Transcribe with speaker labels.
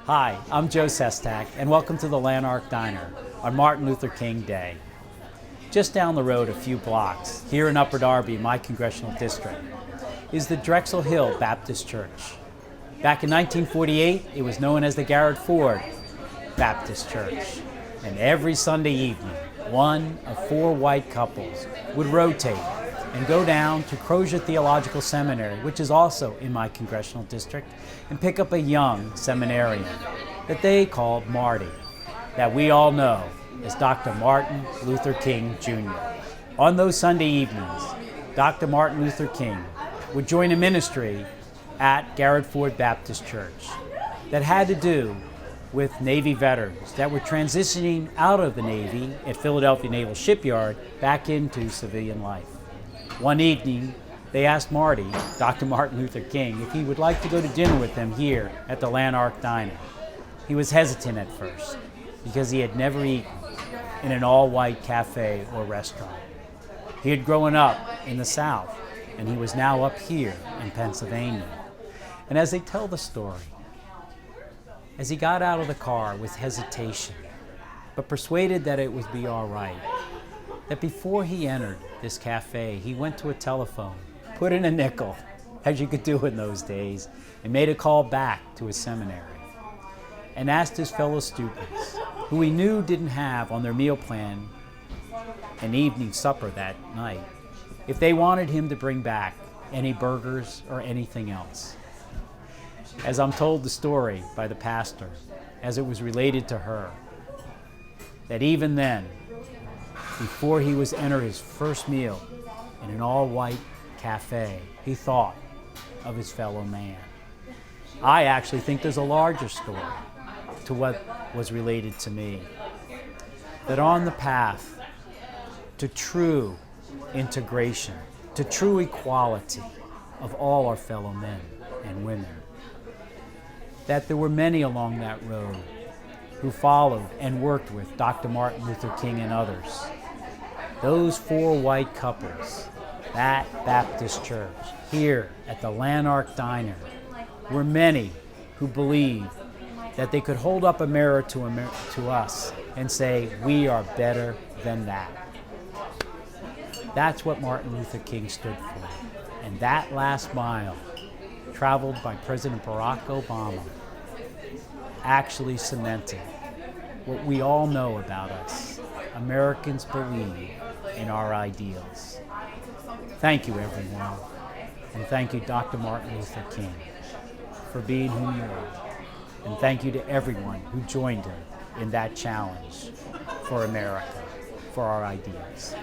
Speaker 1: Hi, I'm Joe Sestak, and welcome to the Llanerch Diner on Martin Luther King Day. Just down the road a few blocks, here in Upper Darby, my congressional district, is the Drexel Hill Baptist Church. Back in 1948, it was known as the Garrett Ford Baptist Church, and every Sunday evening, one of four white couples would rotate and go down to Crozier Theological Seminary, which is also in my congressional district, and pick up a young seminarian that they called Marty, that we all know as Dr. Martin Luther King Jr. On those Sunday evenings, Dr. Martin Luther King would join a ministry at Garrett Ford Baptist Church that had to do with Navy veterans that were transitioning out of the Navy at Philadelphia Naval Shipyard back into civilian life. One evening, they asked Marty, Dr. Martin Luther King, if he would like to go to dinner with them here at the Llanerch Diner. He was hesitant at first because he had never eaten in an all-white cafe or restaurant. He had grown up in the South, and he was now up here in Pennsylvania. And as they tell the story, as he got out of the car with hesitation, but persuaded that it would be all right, that before he entered this cafe, he went to a telephone, put in a nickel, as you could do in those days, and made a call back to his seminary, and asked his fellow students, who he knew didn't have on their meal plan an evening supper that night, if they wanted him to bring back any burgers or anything else. As I'm told the story by the pastor, as it was related to her, that even then, before he was enter his first meal in an all-white cafe, he thought of his fellow man. I actually think there's a larger story to what was related to me, that on the path to true integration, to true equality of all our fellow men and women, that there were many along that road who followed and worked with Dr. Martin Luther King and others. Those four white couples, that Baptist church, here at the Llanerch Diner, were many who believed that they could hold up a mirror to us and say, we are better than that. That's what Martin Luther King stood for. And that last mile, traveled by President Barack Obama, actually cemented what we all know about us. Americans believe in our ideals. Thank you, everyone. And thank you, Dr. Martin Luther King, for being who you are. And thank you to everyone who joined him in that challenge for America, for our ideals.